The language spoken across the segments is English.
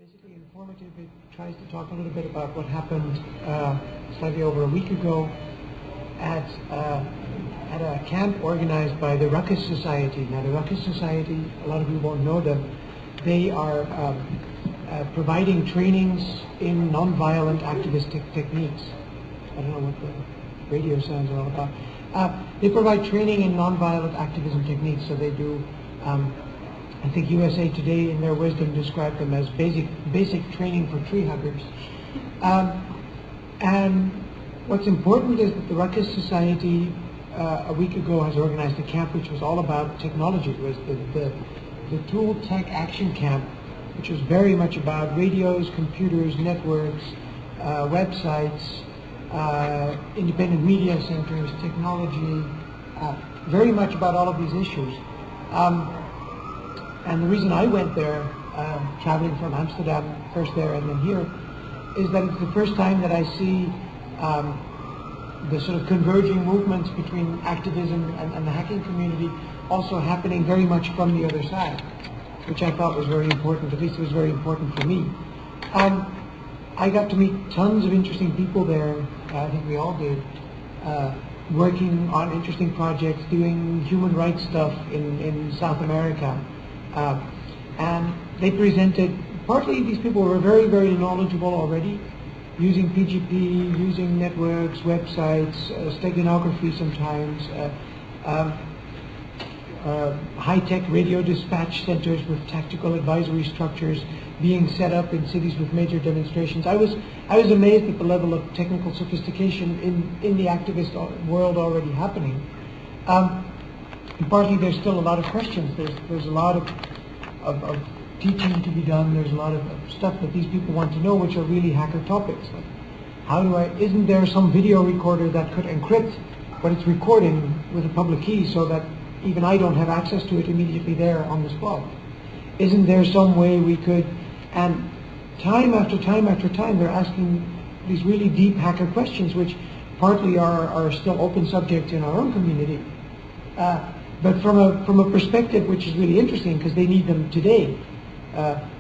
Basically informative. It tries to talk a little bit about what happened slightly over a week ago at a camp organized by the Ruckus Society. Now, the Ruckus Society, a lot of you won't know them. They are providing trainings in non-violent activistic techniques. I don't know what the radio sounds are all about. They provide training in non-violent activism techniques. So they do. I think USA Today, in their wisdom, described them as basic training for tree huggers. And what's important is that the Ruckus Society a week ago has organized a camp which was all about technology. It was the Tech Action Camp, which was very much about radios, computers, networks, websites, independent media centers, technology, very much about all of these issues. And the reason I went there, traveling from Amsterdam, first there and then here, is that it's the first time that I see the sort of converging movements between activism and the hacking community also happening very much from the other side, which I thought was very important. At least it was very important for me. I got to meet tons of interesting people there. I think we all did. Working on interesting projects, doing human rights stuff in South America. And they presented, partly these people were very, very knowledgeable already, using PGP, using networks, websites, steganography sometimes, high-tech radio dispatch centers with tactical advisory structures being set up in cities with major demonstrations. I was amazed at the level of technical sophistication in the activist world already happening. And partly there's still a lot of questions. There's a lot of teaching to be done. There's a lot of stuff that these people want to know, which are really hacker topics. Like, isn't there some video recorder that could encrypt what it's recording with a public key so that even I don't have access to it immediately there on the spot? Isn't there some way we could, and time after time after time, they're asking these really deep hacker questions, which partly are still open subjects in our own community. But from a perspective which is really interesting because they need them today.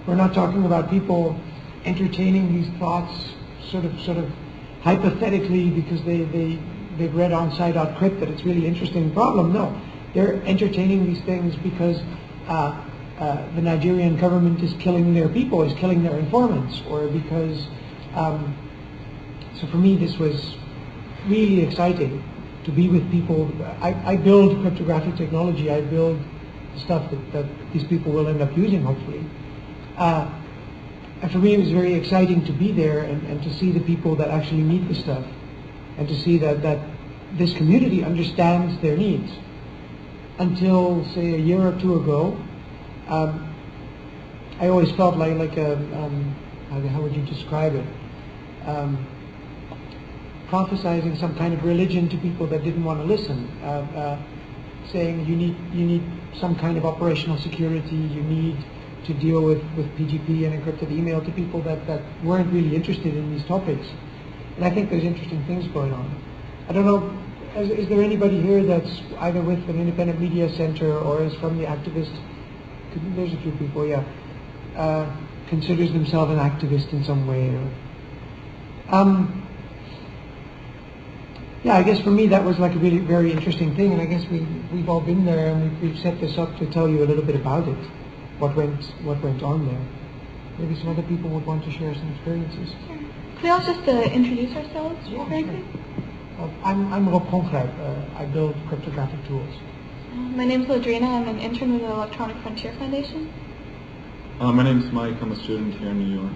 We're not talking about people entertaining these thoughts sort of hypothetically because they've read on sci.crypt that it's really interesting problem. No, they're entertaining these things because the Nigerian government is killing their people, is killing their informants, or because. So for me, this was really exciting to be with people. I build cryptographic technology. I build stuff that these people will end up using, hopefully. And for me, it was very exciting to be there and to see the people that actually need the stuff, and to see that this community understands their needs. Until, say, a year or two ago, I always felt like a, how would you describe it? Prophesizing some kind of religion to people that didn't want to listen, saying you need some kind of operational security, you need to deal with PGP and encrypted email to people that weren't really interested in these topics. And I think there's interesting things going on. I don't know, is there anybody here that's either with an independent media center or is from the activist? There's a few people, yeah. Considers themselves an activist in some way. Yeah, I guess for me that was like a really very interesting thing, and I guess we've all been there, and we've set this up to tell you a little bit about it, what went on there. Maybe some other people would want to share some experiences. Sure. Could we all just introduce ourselves very quick? I'm Rob Kongrijp. I build cryptographic tools. My name is Ladrina. I'm an intern with the Electronic Frontier Foundation. My name is Mike. I'm a student here in New York.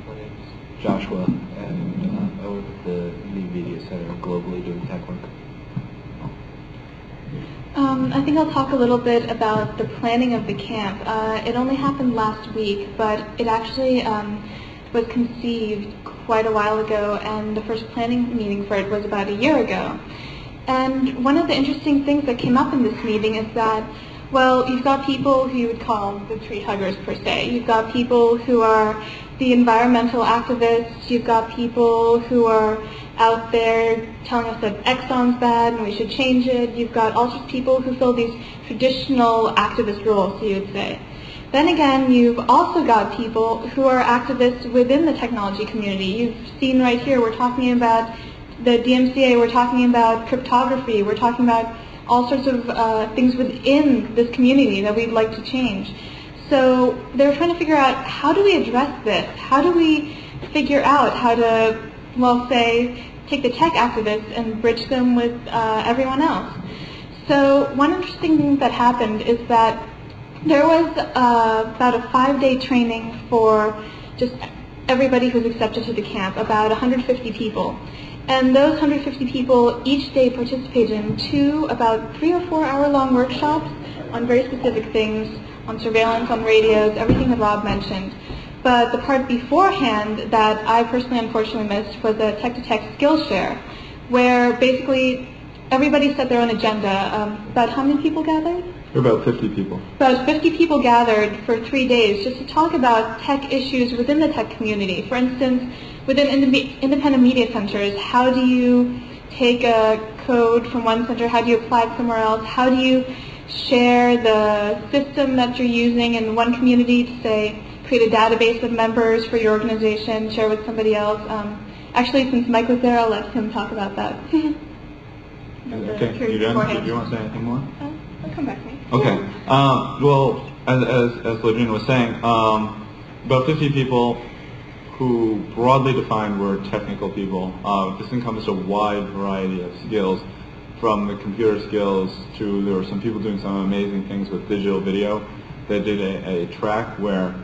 My name is Joshua, and I work at the New Media Center globally doing tech work. I think I'll talk a little bit about the planning of the camp. It only happened last week, but it actually was conceived quite a while ago, and the first planning meeting for it was about a year ago. And one of the interesting things that came up in this meeting is that, well, you've got people who you would call the tree huggers per se. You've got people who are the environmental activists. You've got people who are out there telling us that Exxon's bad and we should change it. You've got all sorts of people who fill these traditional activist roles, so you would say. Then again, you've also got people who are activists within the technology community. You've seen right here, we're talking about the DMCA, we're talking about cryptography, we're talking about all sorts of things within this community that we'd like to change. So they're trying to figure out, how do we address this? How do we figure out how to, well, say, take the tech activists and bridge them with everyone else? So one interesting thing that happened is that there was about a 5-day training for just everybody who's accepted to the camp, about 150 people. And those 150 people each day participated in 2 about 3 or 4 hour long workshops on very specific things, on surveillance, on radios, everything that Rob mentioned. But the part beforehand that I personally unfortunately missed was a tech-to-tech Skillshare, where basically everybody set their own agenda. About how many people gathered? About 50 people. About 50 people gathered for 3 days just to talk about tech issues within the tech community. For instance, within independent media centers, how do you take a code from one center, how do you apply it somewhere else, how do you share the system that you're using in one community to, say, create a database of members for your organization, share with somebody else. Actually, since Mike was there, I'll let him talk about that. Okay, you done? Did you want to say anything more? I'll come back to me. Okay. Well, as Ladrina was saying, about 50 people who broadly defined were technical people. This encompassed a wide variety of skills, from the computer skills to, there were some people doing some amazing things with digital video. They did a track where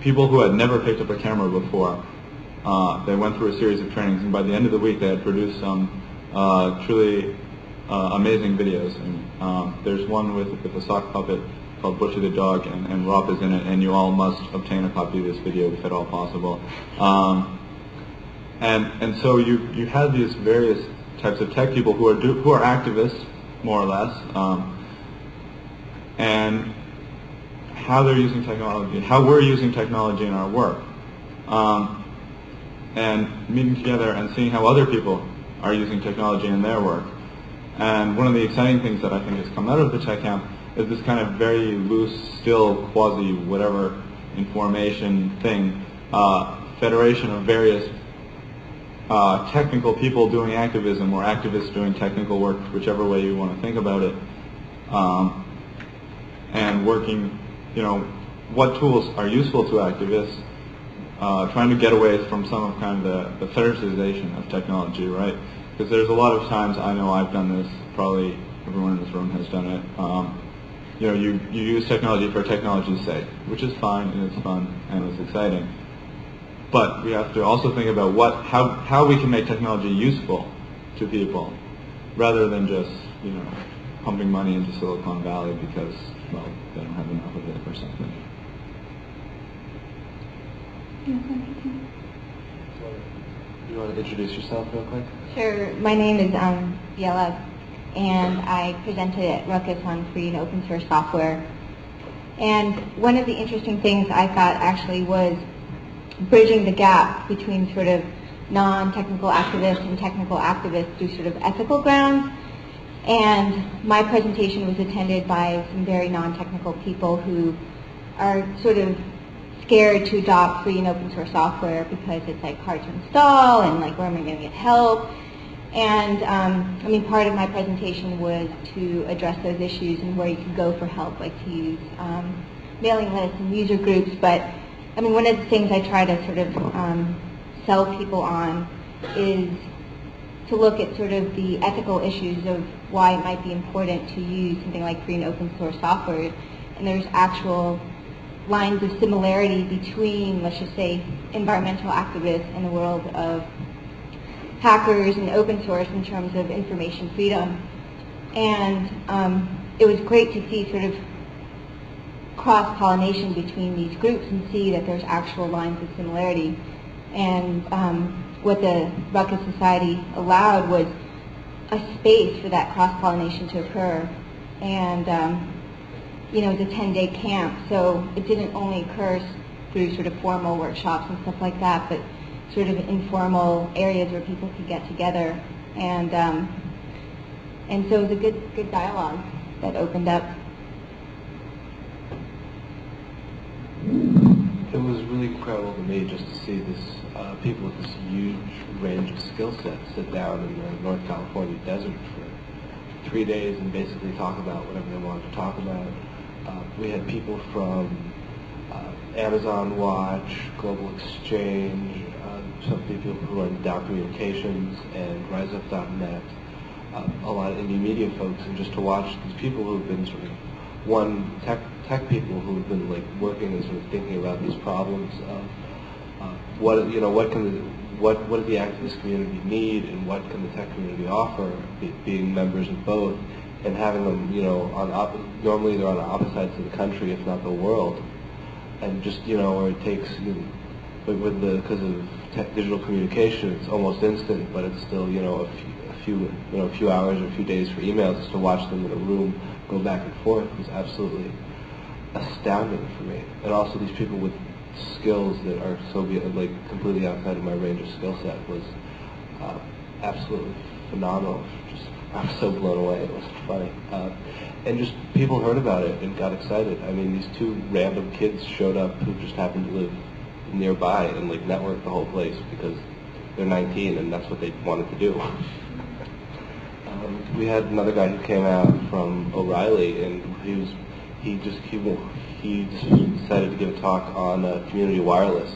people who had never picked up a camera before, they went through a series of trainings, and by the end of the week they had produced some truly amazing videos. And there's one with a sock puppet called Butcher the Dog, and Rob is in it, and you all must obtain a copy of this video if at all possible. And so you had these various types of tech people who are activists, more or less, and how they're using technology, how we're using technology in our work, and meeting together and seeing how other people are using technology in their work. And one of the exciting things that I think has come out of the Tech Camp is this kind of very loose, still quasi-whatever information thing, federation of various technical people doing activism, or activists doing technical work, whichever way you want to think about it, and working, what tools are useful to activists, trying to get away from some of kind of the fetishization of technology, right? Because there's a lot of times, I know I've done this, probably everyone in this room has done it, you use technology for technology's sake, which is fine and it's fun and it's exciting. But we have to also think about how we can make technology useful to people, rather than just pumping money into Silicon Valley because, well, they don't have enough of it or something. You want to introduce yourself real quick? Sure. My name is Biela, and I presented at Ruckus on free and open source software. And one of the interesting things I thought actually was bridging the gap between sort of non-technical activists and technical activists through sort of ethical grounds. And my presentation was attended by some very non-technical people who are sort of scared to adopt free and open source software because it's like hard to install and like where am I going to get help. And part of my presentation was to address those issues and where you could go for help, like to use mailing lists and user groups. But one of the things I try to sort of sell people on is to look at sort of the ethical issues of why it might be important to use something like free and open source software. And there's actual lines of similarity between, let's just say, environmental activists and the world of hackers and open source in terms of information freedom. And it was great to see sort of cross-pollination between these groups and see that there's actual lines of similarity. And what the Ruckus Society allowed was a space for that cross-pollination to occur. And it was a 10-day camp, so it didn't only occur through sort of formal workshops and stuff like that, but sort of informal areas where people could get together. And so it was a good dialogue that opened up. was really incredible to me just to see this people with this huge range of skill sets sit down in the North California desert for 3 days and basically talk about whatever they wanted to talk about. We had people from Amazon Watch, Global Exchange, some people who run Dow Communications and RiseUp.net, a lot of indie media folks, and just to watch these people who've been sort of tech people who've been like working and sort of thinking about these problems of what does the activist community need and what can the tech community offer, being members of both, and having them, normally they're on the opposite sides of the country, if not the world, and just, where it takes, but because of digital communication, it's almost instant, but it's still, a few hours or a few days for emails. Just to watch them in a room go back and forth was absolutely astounding for me. And also these people with skills that are so completely outside of my range of skill set was absolutely phenomenal. I was so blown away. It was funny. And just people heard about it and got excited. I mean, these two random kids showed up who just happened to live nearby and networked the whole place because they're 19 and that's what they wanted to do. We had another guy who came out from O'Reilly, and he just decided to give a talk on community wireless,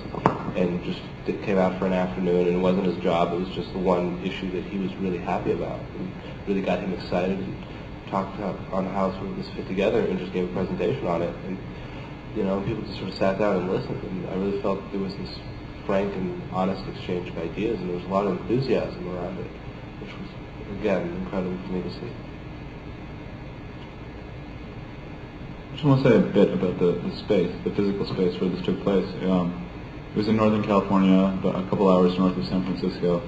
and just came out for an afternoon, and it wasn't his job. It was just the one issue that he was really happy about, and really got him excited. And talked on how sort of this fit together, and just gave a presentation on it, and people just sort of sat down and listened, and I really felt there was this frank and honest exchange of ideas, and there was a lot of enthusiasm around it, which was, again, incredible for me to see. I just want to say a bit about the space, the physical space where this took place. It was in Northern California, about a couple hours north of San Francisco,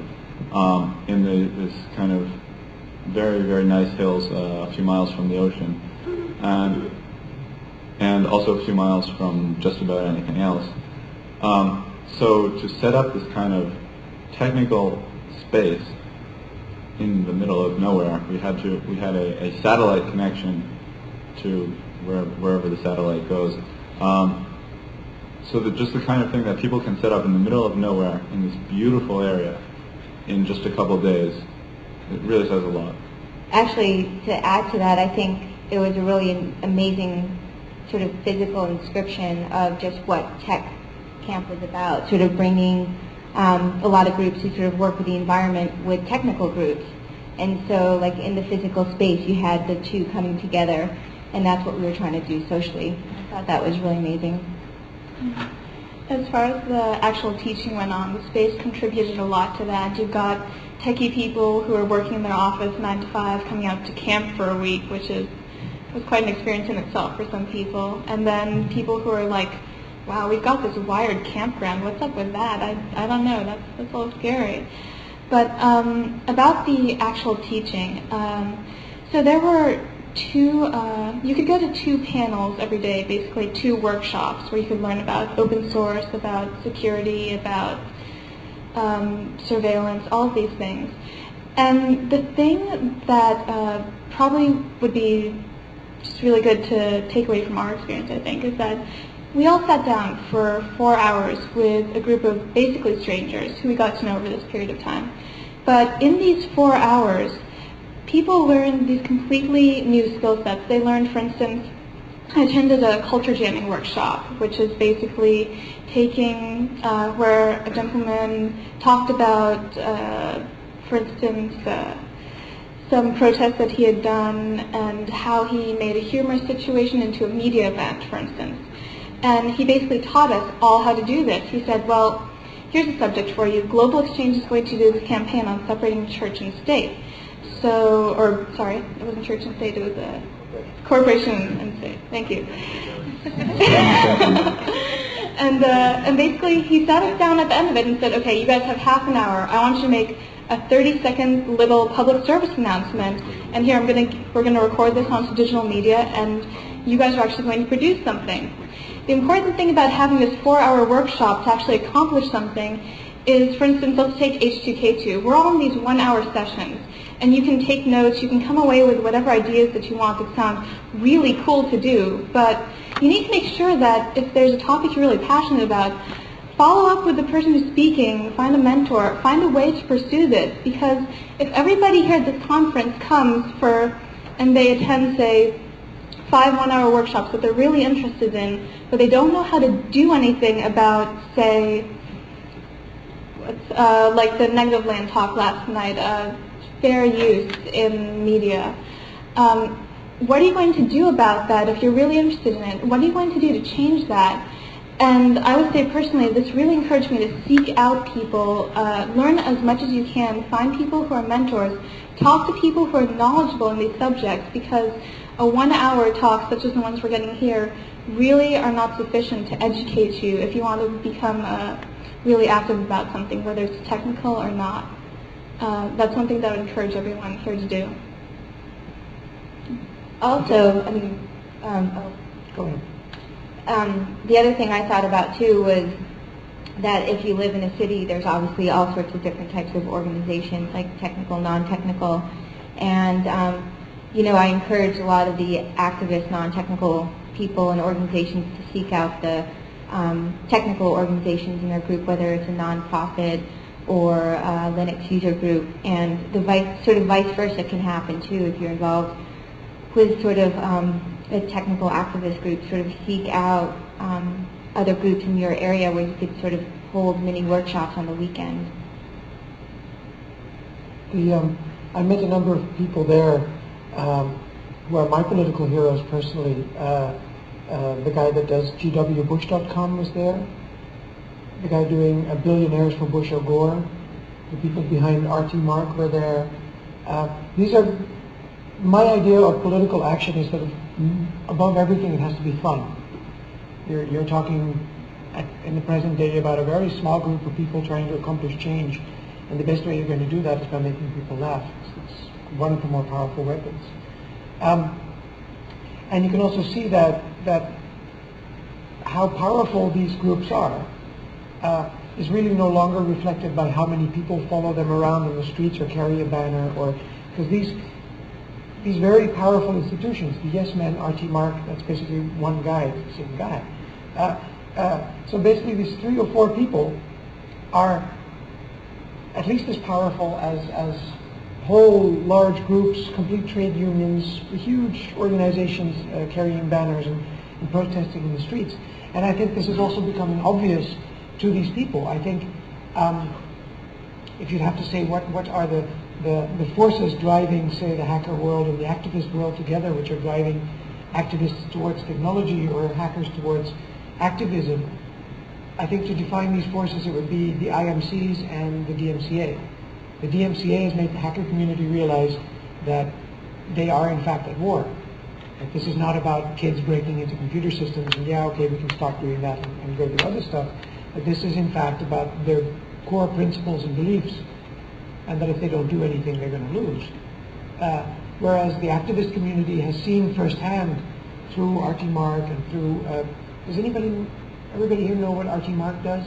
in this kind of very, very nice hills, a few miles from the ocean, and also a few miles from just about anything else. So to set up this kind of technical space in the middle of nowhere, we had a satellite connection to wherever the satellite goes. So that just the kind of thing that people can set up in the middle of nowhere in this beautiful area in just a couple of days, it really says a lot. Actually, to add to that, I think it was a really amazing sort of physical inscription of just what Tech Camp was about, sort of bringing a lot of groups who sort of work with the environment with technical groups. And so, in the physical space, you had the two coming together, and that's what we were trying to do socially. I thought that was really amazing. As far as the actual teaching went on, the space contributed a lot to that. You've got techie people who are working in their office 9 to 5 coming out to camp for a week, which was quite an experience in itself for some people. And then people who are like, wow, we've got this wired campground. What's up with that? I don't know. That's a little scary. But about the actual teaching, so there were you could go to 2 panels every day, basically 2 workshops where you could learn about open source, about security, about surveillance, all of these things. And the thing that probably would be just really good to take away from our experience, I think, is that we all sat down for 4 hours with a group of basically strangers who we got to know over this period of time. But in these 4 hours, people learned these completely new skill sets. They learned, for instance, I attended a culture jamming workshop, which is basically taking where a gentleman talked about, for instance, some protests that he had done and how he made a humorous situation into a media event, for instance. And he basically taught us all how to do this. He said, well, here's a subject for you. Global Exchange is going to do this campaign on separating church and state. So, it wasn't church and state, it was a corporation and state. Thank you. And basically he sat us down at the end of it and said, okay, you guys have half an hour. I want you to make a 30-second little public service announcement, and here we're going to record this onto digital media, and you guys are actually going to produce something. The important thing about having this 4-hour workshop to actually accomplish something is, for instance, let's take H2K2. We're all in these 1-hour sessions, and you can take notes, you can come away with whatever ideas that you want that sound really cool to do, but you need to make sure that if there's a topic you're really passionate about, follow up with the person who's speaking, find a mentor, find a way to pursue this. Because if everybody here at this conference comes and they attend, say, 5 one-hour workshops that they're really interested in, but they don't know how to do anything about, say, like the negative land talk last night, fair use in media. What are you going to do about that if you're really interested in it? What are you going to do to change that? And I would say personally, this really encouraged me to seek out people, learn as much as you can, find people who are mentors, talk to people who are knowledgeable in these subjects, because a 1-hour talk, such as the ones we're getting here, really are not sufficient to educate you if you want to become really active about something, whether it's technical or not. That's one thing that I would encourage everyone here to do. Also, Go ahead. the other thing I thought about too was that if you live in a city, there's obviously all sorts of different types of organizations, like technical, non-technical, and I encourage a lot of the activist, non-technical people and organizations to seek out the technical organizations in their group, whether it's a non-profit or a Linux user group, and the vice versa can happen too if you're involved with sort of a technical activist group. Sort of seek out other groups in your area where you could sort of hold mini workshops on the weekend. I met a number of people there who are my political heroes personally. The guy that does gwbush.com was there. The guy doing Billionaires for Bush or Gore. The people behind RT Mark were there. These are my idea of political action is that above everything it has to be fun. You're talking in the present day about a very small group of people trying to accomplish change, and the best way you're going to do that is by making people laugh. It's one of the more powerful weapons. And you can also see that how powerful these groups are is really no longer reflected by how many people follow them around in the streets or carry a banner, or because these very powerful institutions, the Yes Men, RT Mark, that's basically one guy, it's the same guy. So basically these 3 or 4 people are at least as powerful as whole large groups, complete trade unions, huge organizations carrying banners and protesting in the streets. And I think this is also becoming obvious to these people. I think if you'd have to say what are the forces driving, say, the hacker world and the activist world together, which are driving activists towards technology or hackers towards activism, I think to define these forces it would be the IMCs and the DMCA. The DMCA has made the hacker community realize that they are in fact at war. That this is not about kids breaking into computer systems and we can stop doing that and go do other stuff. But this is in fact about their core principles and beliefs, and that if they don't do anything, they're going to lose. Whereas the activist community has seen firsthand through RT Mark and through, does everybody here know what RT Mark does?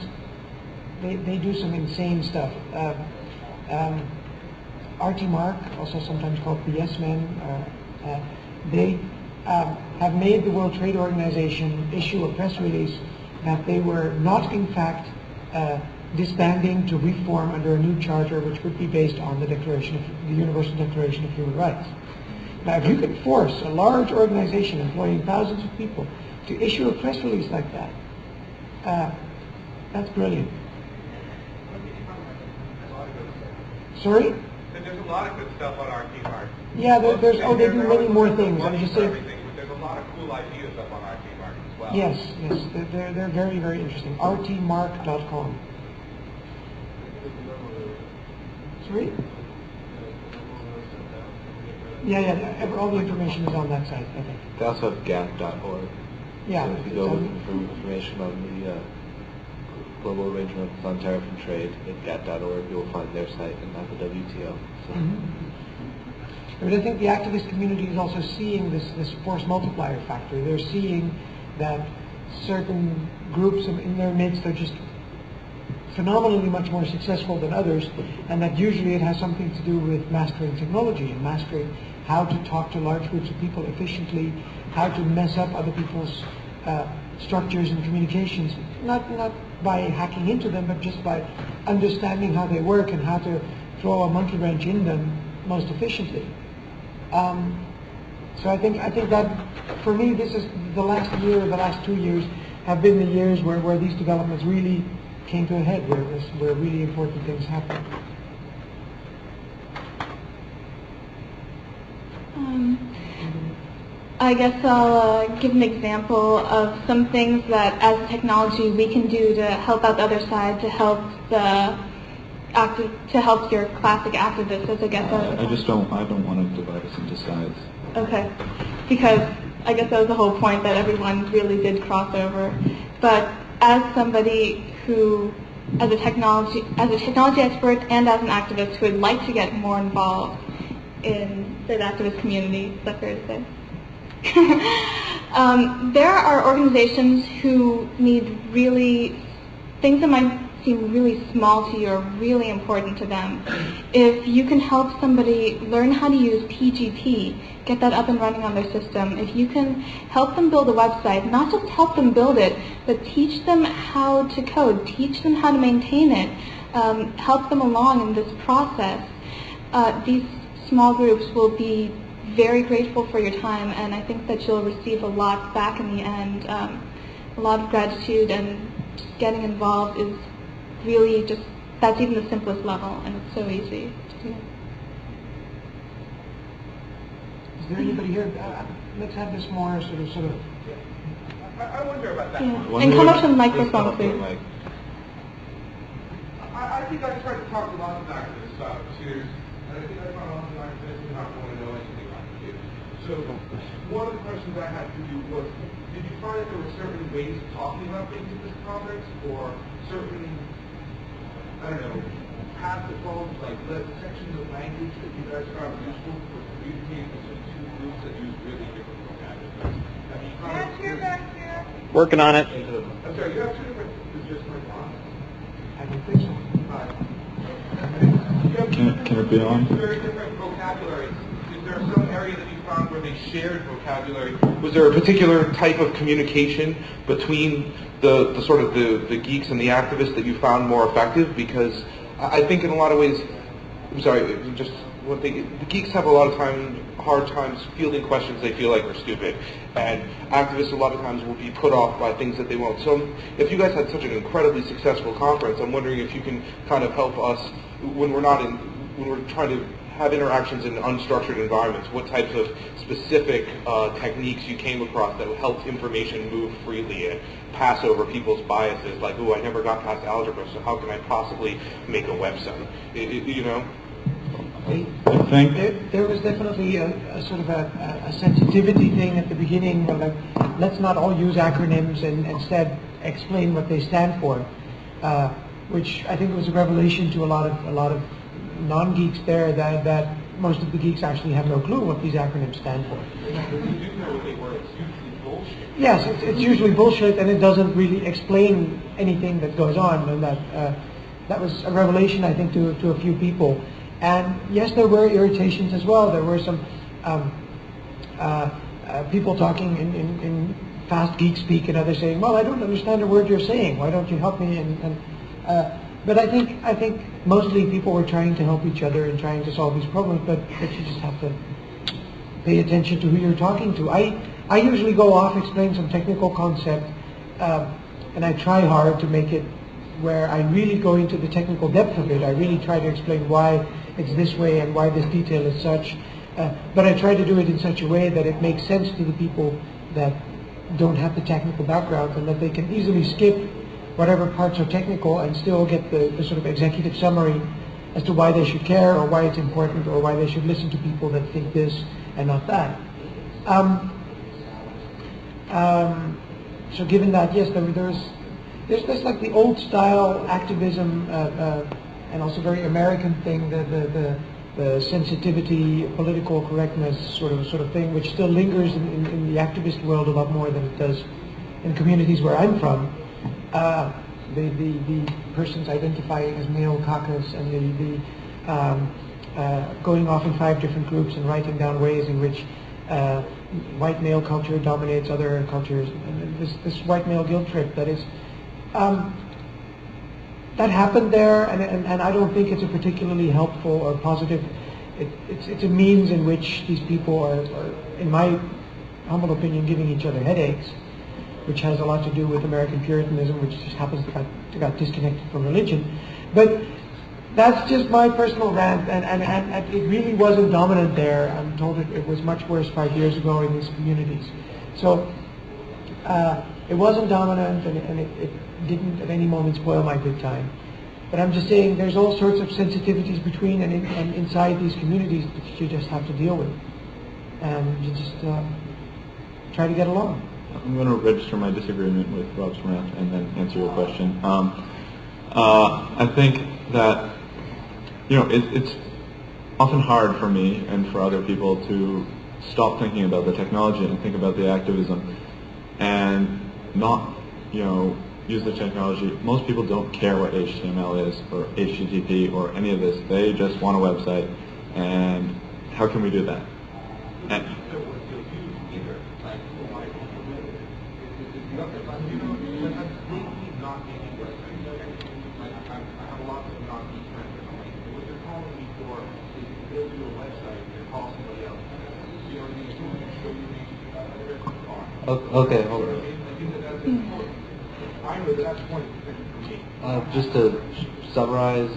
They do some insane stuff. RT Mark, also sometimes called the Yes Men, they have made the World Trade Organization issue a press release that they were not in fact disbanding to reform under a new charter which would be based on the Universal Declaration of Human Rights. Now, if you could force a large organization employing thousands of people to issue a press release like that, that's brilliant. Sorry? There's a lot of good stuff on RT Mark. Yeah, they do many more things. I'm just saying. There's a lot of cool ideas up on RT Mark as well. Yes, they're very, very interesting. rtmark.com. Sorry? Yeah, all the information is on that site, I think. They also have gap.org. Yeah. So if you go looking for information on the Global Arrangement on Tariff and Trade at gap.org, you'll find their site and not the WTO. So. But I think the activist community is also seeing this force multiplier factor. They're seeing that certain groups in their midst are just phenomenally much more successful than others, and that usually it has something to do with mastering technology and mastering how to talk to large groups of people efficiently, how to mess up other people's structures and communications, not by hacking into them, but just by understanding how they work and how to throw a monkey wrench in them most efficiently. So I think that for me, this is the last year, the last 2 years have been the years where these developments really came to a head, where really important things happened. I guess I'll give an example of some things that, as technology, we can do to help out the other side, to help your classic activists. As I guess I don't want to divide us into sides. Okay, because I guess that was the whole point, that everyone really did cross over. But as somebody who, as a technology expert and as an activist who would like to get more involved in the activist community, is that fair to say? There are organizations who need things that might seem really small to you are really important to them. If you can help somebody learn how to use PGP, get that up and running on their system, if you can help them build a website, not just help them build it, but teach them how to code, teach them how to maintain it, help them along in this process, these small groups will be very grateful for your time, and I think that you'll receive a lot back in the end, a lot of gratitude, and just getting involved is really just, that's even the simplest level, and it's so easy to do. Is there anybody here? Let's have this more sort of. I wonder about that. Yeah. And come up to the microphone, please. I think I tried to talk to lots of activists about computers, and I think I found lots of activists who don't want to know anything about computers. So one of the questions I had for you was, did you find that there were certain ways of talking about things at this conference, or certain, I don't know, passive like sections of language that you guys found useful for communicating between two groups that use really different vocabulary? Working on it. I'm sorry, you have two different, it's just like one. I don't think so. Can it be on? Very different vocabulary. Is there some area that you found where they shared vocabulary? Was there a particular type of communication between the sort of the geeks and the activists that you found more effective? Because I think in a lot of ways, I'm sorry, just one thing, the geeks have a lot of hard times fielding questions they feel like are stupid, and activists a lot of times will be put off by things that they won't. So if you guys had such an incredibly successful conference, I'm wondering if you can kind of help us when we're trying to have interactions in unstructured environments, what types of specific techniques you came across that helped information move freely and pass over people's biases, like, oh, I never got past algebra, so how can I possibly make a website? You know? I think There was definitely a sort of a sensitivity thing at the beginning, like, let's not all use acronyms and instead explain what they stand for, which I think was a revelation to a lot of non-geeks there, that most of the geeks actually have no clue what these acronyms stand for. Yes, it's usually bullshit, and it doesn't really explain anything that goes on, and that was a revelation, I think, to a few people. And yes, there were irritations as well. There were some people talking in fast geek speak, and others saying, "Well, I don't understand a word you're saying. Why don't you help me?" But I think mostly people were trying to help each other and trying to solve these problems. But you just have to pay attention to who you're talking to. I usually go off, explain some technical concept, and I try hard to make it where I really go into the technical depth of it. I really try to explain why it's this way and why this detail is such. But I try to do it in such a way that it makes sense to the people that don't have the technical background, and that they can easily skip whatever parts are technical and still get the sort of executive summary as to why they should care, or why it's important, or why they should listen to people that think this and not that. So given that, yes, there's like the old style activism and also very American thing, the sensitivity, political correctness sort of thing, which still lingers in the activist world a lot more than it does in communities where I'm from. The persons identifying as male caucus, and the going off in 5 different groups and writing down ways in which white male culture dominates other cultures. And this white male guilt trip that is, that happened there, and I don't think it's a particularly helpful or positive. It's a means in which these people are, in my humble opinion, giving each other headaches, which has a lot to do with American Puritanism, which just happens to got disconnected from religion. But that's just my personal rant, and it really wasn't dominant there. I'm told it was much worse 5 years ago in these communities. So it wasn't dominant, and it didn't at any moment spoil my good time. But I'm just saying there's all sorts of sensitivities between and inside these communities that you just have to deal with. And you just try to get along. I'm going to register my disagreement with Rob's rant and then answer your question. I think that, it's often hard for me and for other people to stop thinking about the technology and think about the activism and not, use the technology. Most people don't care what HTML is or HTTP or any of this. They just want a website. And how can we do that? Okay, hold on. Just to summarize,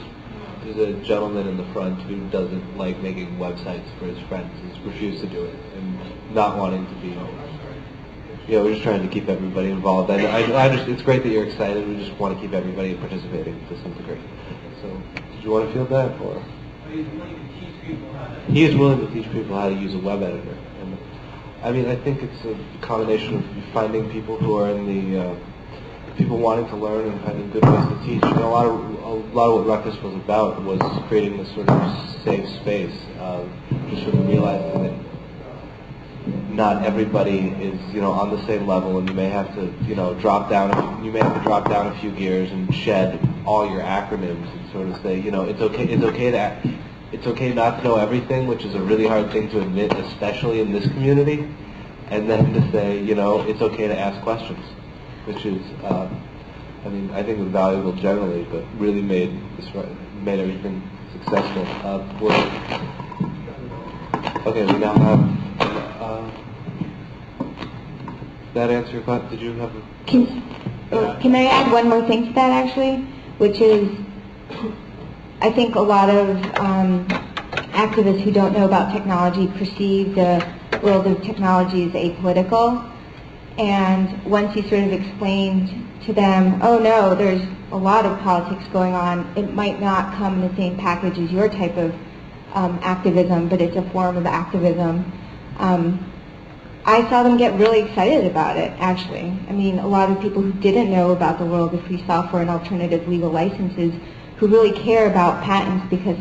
there's a gentleman in the front who doesn't like making websites for his friends. He's refused to do it and not wanting to be. We're just trying to keep everybody involved. I it's great that you're excited. We just want to keep everybody participating to some degree. So, did you want to field that, or? He is willing to teach people how to use a web editor. And I think it's a combination of finding people who are in the people wanting to learn and finding good ways to teach. A lot of what Ruckus was about was creating this sort of safe space, just sort of realizing that not everybody is on the same level, and you may have to drop down a few gears and shed all your acronyms and sort of say it's okay not to know everything, which is a really hard thing to admit, especially in this community, and then to say it's okay to ask questions, which is I think was valuable generally, but really made everything successful. Okay, we now have. That answer your question? Did you have a... Can I add one more thing to that, actually? Which is, I think a lot of activists who don't know about technology perceive the world of technology as apolitical. And once you sort of explained to them, oh no, there's a lot of politics going on, it might not come in the same package as your type of activism, but it's a form of activism. I saw them get really excited about it, actually. A lot of people who didn't know about the world of free software and alternative legal licenses, who really care about patents because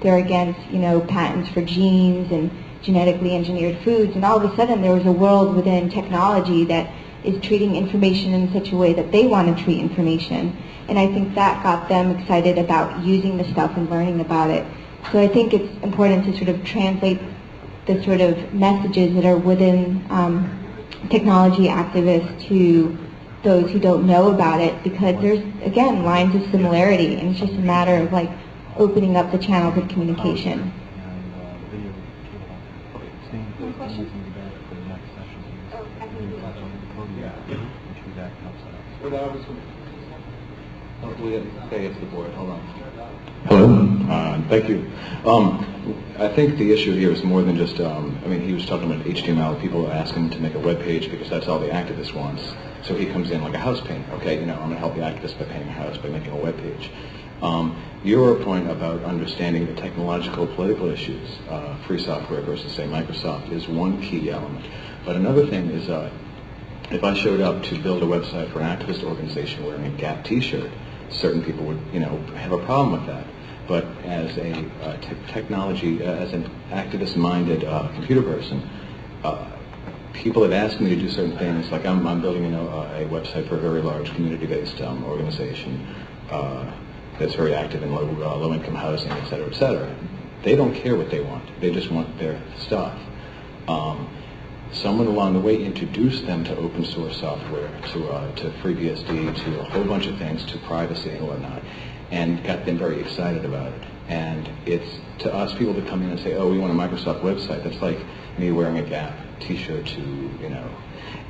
they're against, patents for genes and genetically engineered foods, and all of a sudden there was a world within technology that is treating information in such a way that they want to treat information. And I think that got them excited about using the stuff and learning about it. So I think it's important to sort of translate the sort of messages that are within technology activists to those who don't know about it, because there's, again, lines of similarity, and it's just a matter of opening up the channels of communication. It's the board. Hold on. Hello. Thank you. I think the issue here is more than just, he was talking about HTML. People ask him to make a web page because that's all the activist wants. So he comes in like a house painter. Okay, I'm going to help the activist by painting a house, by making a web page. Your point about understanding the technological, political issues, free software versus, say, Microsoft, is one key element. But another thing is, if I showed up to build a website for an activist organization wearing a Gap T-shirt, certain people would, have a problem with that. But as a technology, as an activist-minded computer person, people have asked me to do certain things. Like I'm building, a website for a very large community-based organization that's very active in low-income housing, et cetera, et cetera. They don't care what they want. They just want their stuff. Someone along the way introduced them to open source software, to FreeBSD, to a whole bunch of things, to privacy and whatnot, and got them very excited about it. And it's to us people to come in and say, oh, we want a Microsoft website. That's like me wearing a Gap t-shirt to, you know.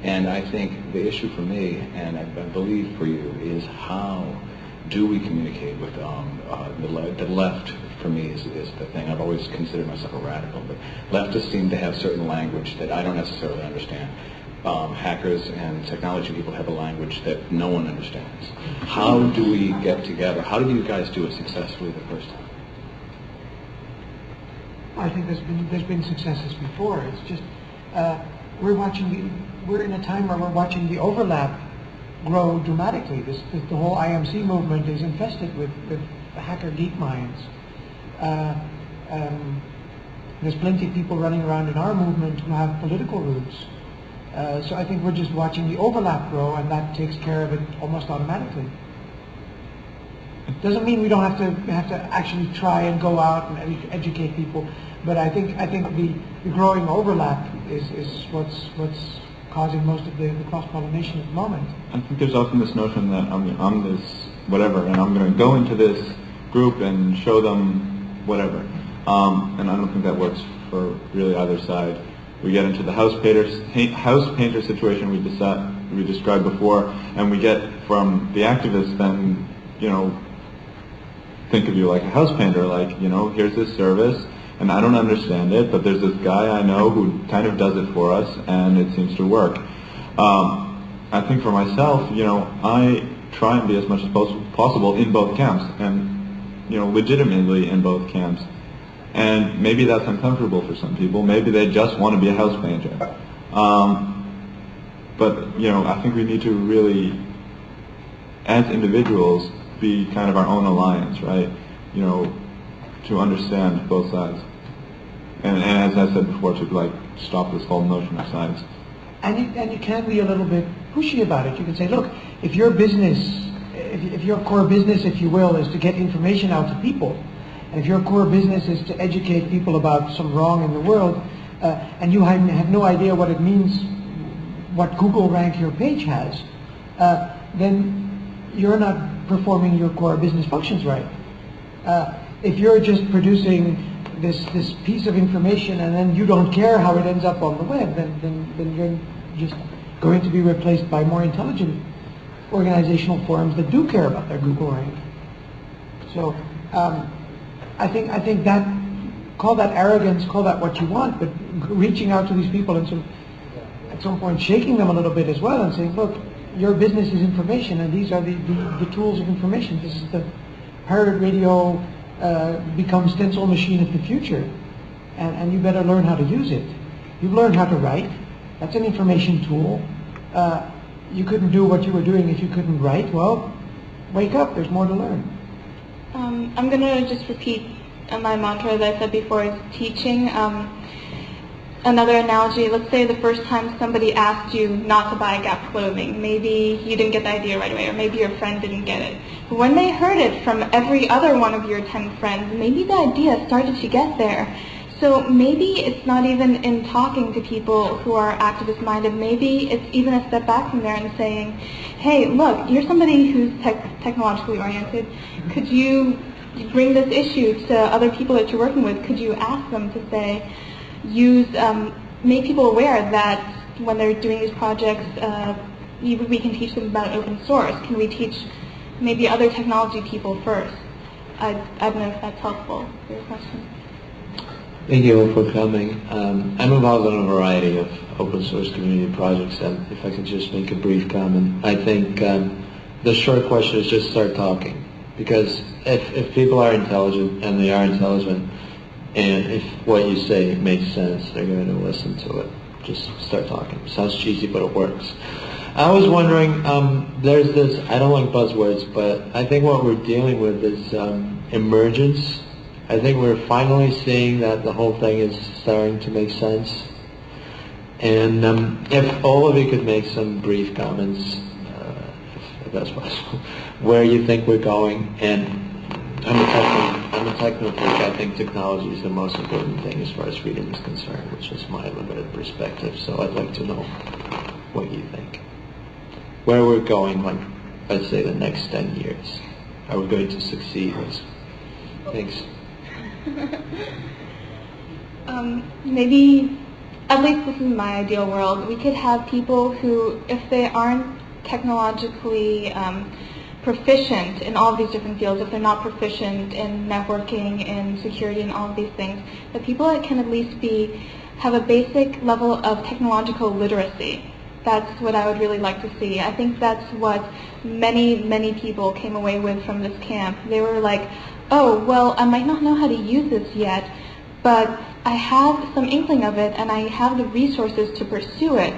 And I think the issue for me, and I believe for you, is how do we communicate with the left? For me, is the thing. I've always considered myself a radical, but leftists seem to have certain language that I don't necessarily understand. Hackers and technology people have a language that no one understands. How do we get together? How did you guys do it successfully the first time? I think there's been successes before. It's just we're in a time where we're watching the overlap grow dramatically. The whole IMC movement is infested with hacker geek minds. There's plenty of people running around in our movement who have political roots. So I think we're just watching the overlap grow, and that takes care of it almost automatically. Doesn't mean we don't have to actually try and go out and educate people, but I think the growing overlap is what's causing most of the cross-pollination at the moment. I think there's often this notion that I'm this whatever, and I'm going to go into this group and show them whatever. And I don't think that works for really either side. We get into the house painter situation we described before, and we get from the activists then, you know, think of you like a house painter, like, you know, here's this service, and I don't understand it, but there's this guy I know who kind of does it for us, and it seems to work. I think for myself, you know, I try and be as much as possible in both camps, and, you know, legitimately in both camps. And maybe that's uncomfortable for some people. Maybe they just want to be a house painter. But, you know, I think we need to really, as individuals, be kind of our own alliance, right? You know, to understand both sides. And as I said before, to like stop this whole notion of sides. And you can be a little bit pushy about it. You can say, look, if your business, if your core business, if you will, is to get information out to people, and if your core business is to educate people about some wrong in the world, and you have no idea what it means, what Google rank your page has, then you're not performing your core business functions right. If you're just producing this piece of information and then you don't care how it ends up on the web, then you're just going to be replaced by more intelligent organizational forums that do care about their Google rank. So I think that, call that arrogance, call that what you want, but reaching out to these people and at some point shaking them a little bit as well and saying, look, your business is information, and these are the tools of information. This is the pirate radio become stencil machine of the future, and you better learn how to use it. You've learned how to write. That's an information tool. You couldn't do what you were doing if you couldn't write. Well, wake up. There's more to learn. I'm going to just repeat my mantra that I said before, is teaching. Another analogy, let's say the first time somebody asked you not to buy Gap clothing. Maybe you didn't get the idea right away, or maybe your friend didn't get it. But when they heard it from every other one of your 10 friends, maybe the idea started to get there. So maybe it's not even in talking to people who are activist-minded. Maybe it's even a step back from there and saying, hey, look, you're somebody who's technologically oriented. Could you bring this issue to other people that you're working with? Could you ask them to say, make people aware that when they're doing these projects, we can teach them about open source. Can we teach maybe other technology people first? I don't know if that's helpful for your question. Thank you all for coming. I'm involved in a variety of open source community projects, and if I could just make a brief comment. I think the short question is just start talking, because if people are intelligent, and they are intelligent, and if what you say makes sense, they're going to listen to it. Just start talking. Sounds cheesy, but it works. I was wondering, there's this, I don't like buzzwords, but I think what we're dealing with is emergence. I think we're finally seeing that the whole thing is starting to make sense. And if all of you could make some brief comments, if that's possible, where you think we're going. And I'm I'm a techno freak. I think technology is the most important thing as far as freedom is concerned, which is my limited perspective. So I'd like to know what you think. Where we're going, like, let's say the next 10 years. Are we going to succeed? Thanks. Maybe, at least this is my ideal world, we could have people who, if they aren't technologically proficient in all of these different fields, if they're not proficient in networking, in security, and all of these things, the people that can at least have a basic level of technological literacy. That's what I would really like to see. I think that's what many people came away with from this camp. They were like, oh, well, I might not know how to use this yet, but I have some inkling of it and I have the resources to pursue it.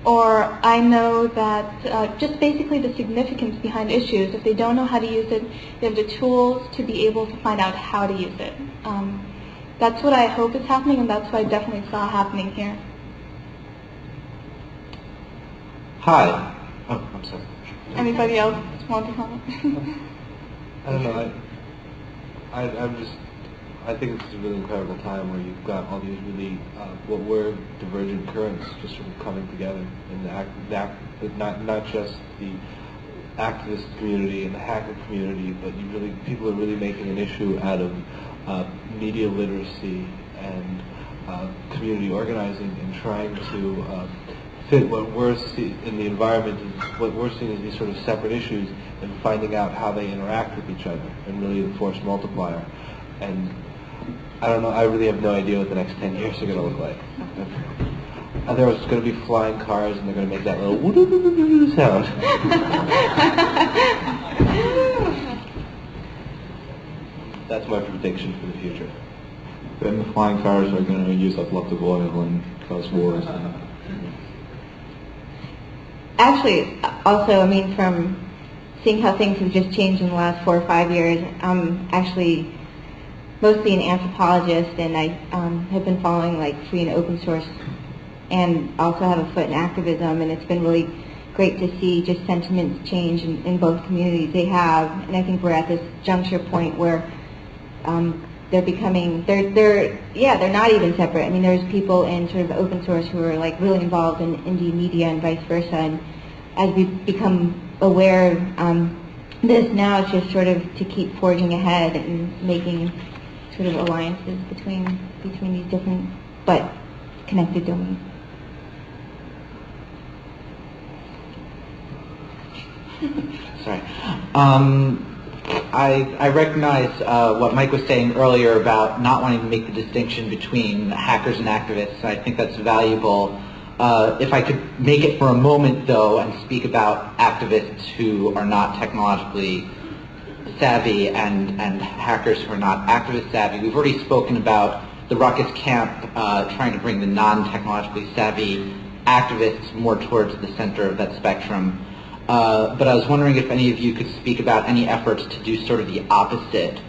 Or I know that just basically the significance behind issues. If they don't know how to use it, they have the tools to be able to find out how to use it. That's what I hope is happening, and that's what I definitely saw happening here. Hi. Oh, I'm sorry. Anybody else want to comment? I don't know. I think it's a really incredible time where you've got all these really what were divergent currents just sort of coming together in not just the activist community and the hacker community, but people are really making an issue out of media literacy and community organizing and trying to fit what we're seeing in the environment is what we're seeing as these sort of separate issues and finding out how they interact with each other and really the force multiplier. And I don't know, I really have no idea what the next 10 years are going to look like. There's going to be flying cars and they're going to make that little woo-doo-doo-doo-doo sound. That's my prediction for the future. Then the flying cars are going to use up lots of oil and cause wars. Actually, also, I mean, from seeing how things have just changed in the last 4 or 5 years, I'm actually mostly an anthropologist, and I have been following like free and open source, and also have a foot in activism, and it's been really great to see just sentiments change in both communities they have, and I think we're at this juncture point where they're becoming, they're not even separate. I mean, there's people in sort of open source who are like really involved in indie media and vice versa, and as we become aware of this now, it's just sort of to keep forging ahead and making sort of alliances between these different but connected domains. Sorry. I recognize what Mike was saying earlier about not wanting to make the distinction between hackers and activists. I think that's valuable. If I could make it for a moment, though, and speak about activists who are not technologically savvy and hackers who are not activist savvy. We've already spoken about the Ruckus Camp trying to bring the non-technologically savvy activists more towards the center of that spectrum. But I was wondering if any of you could speak about any efforts to do sort of the opposite.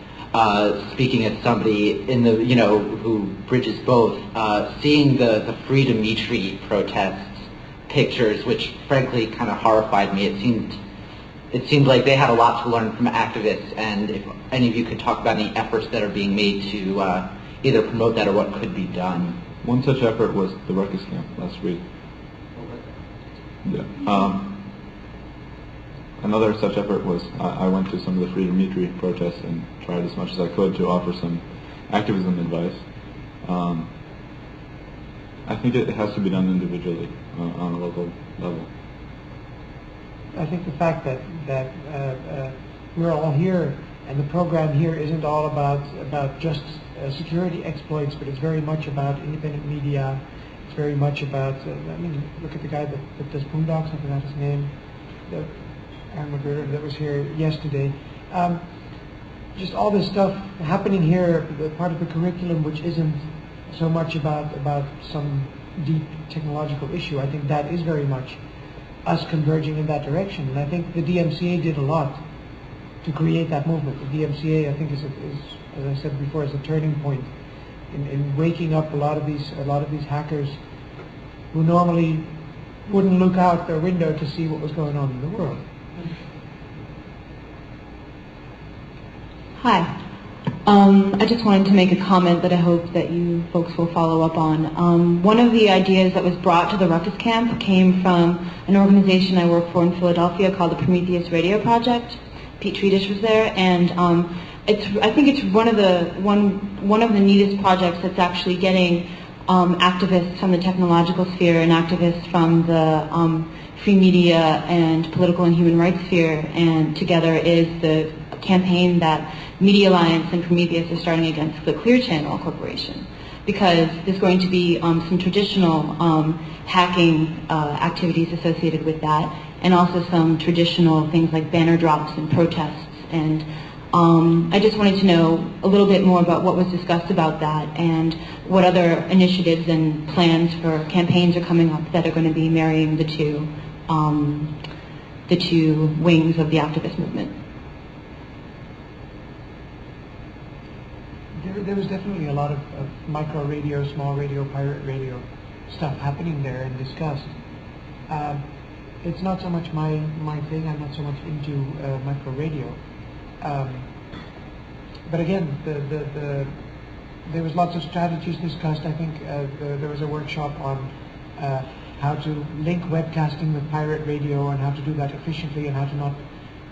Speaking as somebody in the, who bridges both, seeing the Free Dimitri protests pictures, which frankly kind of horrified me. It seemed like they had a lot to learn from activists, and if any of you could talk about any efforts that are being made to either promote that or what could be done. One such effort was the Ruckus Camp last week. Yeah. Another such effort was I went to some of the Free Dimitri protests and tried as much as I could to offer some activism advice. I think it has to be done individually on a local level. I think the fact that we're all here and the program here isn't all about just security exploits, but it's very much about independent media. It's very much about, look at the guy that does Boondocks, I forgot his name, that was here yesterday. Just all this stuff happening here, part of the curriculum, which isn't so much about some deep technological issue. I think that is very much us converging in that direction. And I think the DMCA did a lot to create that movement. The DMCA, I think, is as I said before, is a turning point in waking up a lot of these hackers who normally wouldn't look out their window to see what was going on in the world. Hi. I just wanted to make a comment that I hope that you folks will follow up on. One of the ideas that was brought to the Ruckus Camp came from an organization I work for in Philadelphia called the Prometheus Radio Project. Pete Treatish was there, and I think it's one of the neatest projects that's actually getting activists from the technological sphere and activists from the free media and political and human rights sphere, and together is the campaign that Media Alliance and Prometheus are starting against the Clear Channel Corporation, because there's going to be some traditional hacking activities associated with that, and also some traditional things like banner drops and protests. And I just wanted to know a little bit more about what was discussed about that, and what other initiatives and plans for campaigns are coming up that are going to be marrying the two wings of the activist movement. There was definitely a lot of micro radio, small radio, pirate radio stuff happening there and discussed. It's not so much my thing. I'm not so much into micro radio. But again, there was lots of strategies discussed. I think there was a workshop on how to link webcasting with pirate radio and how to do that efficiently, and how to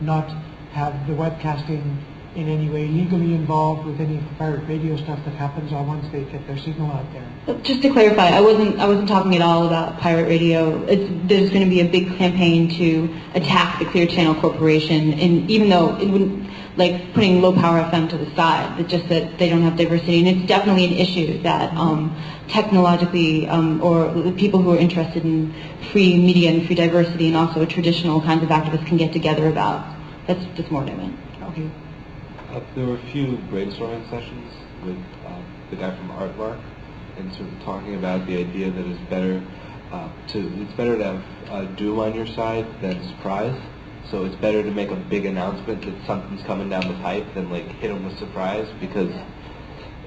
not have the webcasting in any way legally involved with any of the pirate radio stuff that happens once they get their signal out there. Just to clarify, I wasn't talking at all about pirate radio. There's going to be a big campaign to attack the Clear Channel Corporation, and even though it wouldn't, like putting low power FM to the side, it's just that they don't have diversity, and it's definitely an issue that technologically, or the people who are interested in free media and free diversity and also traditional kinds of activists can get together about. That's just more what I meant. Okay. There were a few brainstorming sessions with the guy from Artmark, and sort of talking about the idea that it's better to have doom on your side than surprise. So it's better to make a big announcement that something's coming down the pipe than like hit them with surprise, because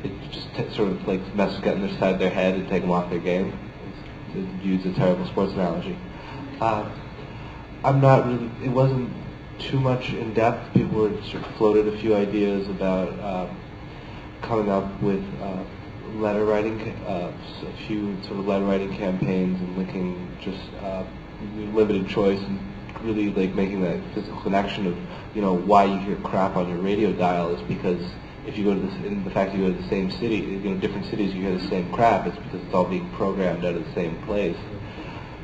it just sort of like messes getting their side of their head and take them off their game. To use a terrible sports analogy. I'm not really. It wasn't too much in depth. People were sort of floated a few ideas about coming up with letter writing, a few sort of letter writing campaigns, and linking just limited choice, and really like making that physical connection of, you know, why you hear crap on your radio dial is because if you go to the fact that you go to the same city, you know, different cities, you hear the same crap. It's because it's all being programmed out of the same place.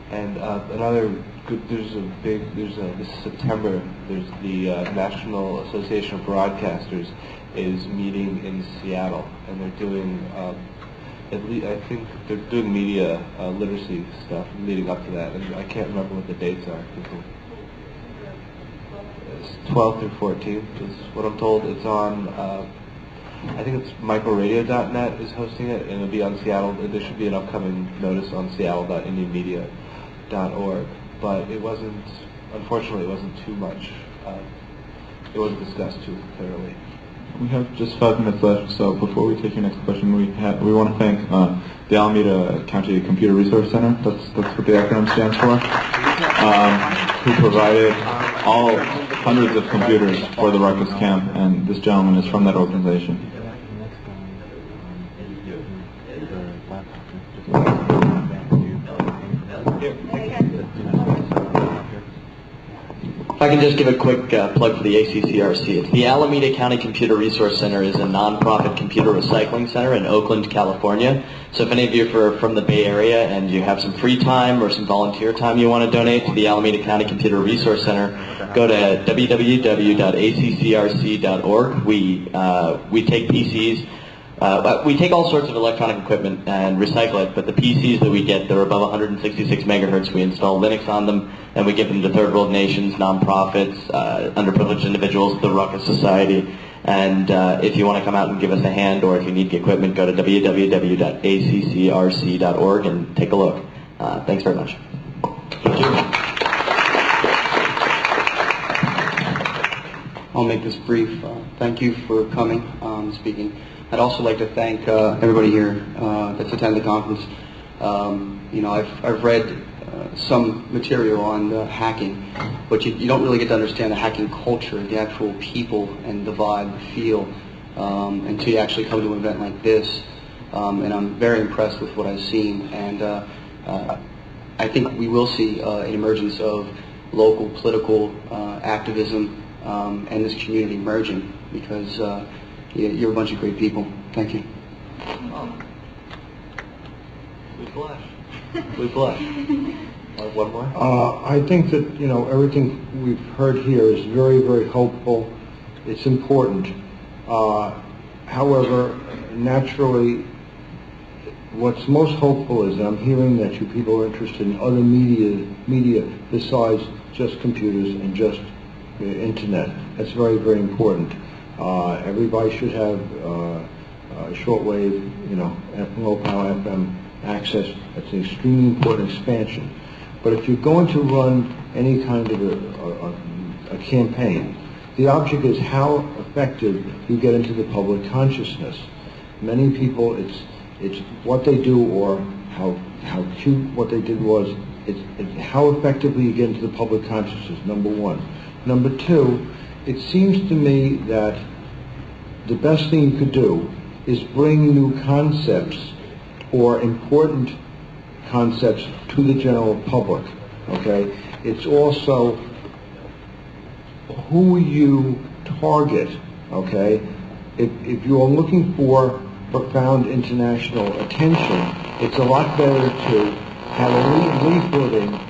And another good, this is September, there's the National Association of Broadcasters is meeting in Seattle, and they're doing, I think they're doing media literacy stuff leading up to that, and I can't remember what the dates are. It's 12th through 14th is what I'm told. It's on, I think it's microradio.net is hosting it, and it'll be on Seattle. There should be an upcoming notice on seattle.indianmedia.org, but it wasn't, unfortunately, it wasn't too much, it wasn't discussed too thoroughly. We have just 5 minutes left, so before we take your next question, we want to thank the Alameda County Computer Resource Center, that's what the acronym stands for, who provided all hundreds of computers for the Ruckus Camp, and this gentleman is from that organization. If I can just give a quick plug for the ACCRC. The Alameda County Computer Resource Center is a nonprofit computer recycling center in Oakland, California. So if any of you are from the Bay Area and you have some free time or some volunteer time you want to donate to the Alameda County Computer Resource Center, go to www.accrc.org. We take PCs. We take all sorts of electronic equipment and recycle it, but the PCs that we get that are above 166 megahertz, we install Linux on them, and we give them to third world nations, nonprofits, underprivileged individuals, the Ruckus Society. And if you want to come out and give us a hand, or if you need the equipment, go to www.accrc.org and take a look. Thanks very much. Thank you. I'll make this brief. Thank you for coming, speaking. I'd also like to thank everybody here that's attended the conference. You know, I've read some material on hacking, but you don't really get to understand the hacking culture, the actual people and the vibe, the feel, until you actually come to an event like this. And I'm very impressed with what I've seen. And I think we will see an emergence of local political activism and this community merging, because you're a bunch of great people. Thank you. We blush. We blush. One more? I think that, everything we've heard here is very, very hopeful. It's important. However, naturally, what's most hopeful is that I'm hearing that you people are interested in other media besides just computers and just internet. That's very, very important. Everybody should have shortwave, low power FM access. That's an extremely important expansion. But if you're going to run any kind of a campaign, the object is how effective you get into the public consciousness. Many people, it's what they do or how cute what they did was. It's how effectively you get into the public consciousness, number one. Number two, it seems to me that the best thing you could do is bring new concepts or important concepts to the general public, okay? It's also who you target, okay? If you're looking for profound international attention, it's a lot better to have a leafleting.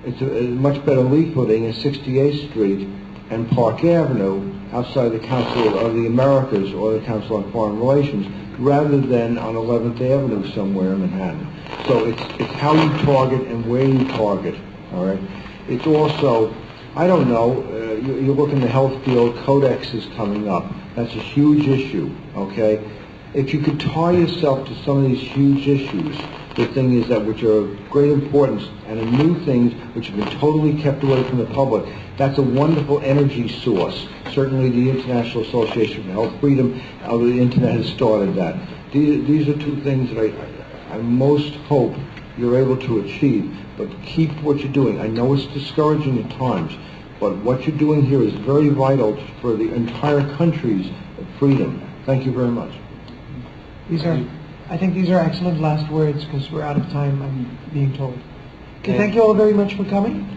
It's a much better leafleting at 68th Street and Park Avenue outside the Council of the Americas or the Council on Foreign Relations, rather than on 11th Avenue somewhere in Manhattan. So it's how you target and where you target, all right? It's also, I don't know, you look in the health field, Codex is coming up. That's a huge issue, okay? If you could tie yourself to some of these huge issues, the thing is that which are of great importance and are new things which have been totally kept away from the public, that's a wonderful energy source. Certainly the International Association for Health Freedom, the Internet has started that. These are two things that I most hope you're able to achieve, but keep what you're doing. I know it's discouraging at times, but what you're doing here is very vital for the entire country's freedom. Thank you very much. I think these are excellent last words because we're out of time, I'm being told. Okay, thank you all very much for coming.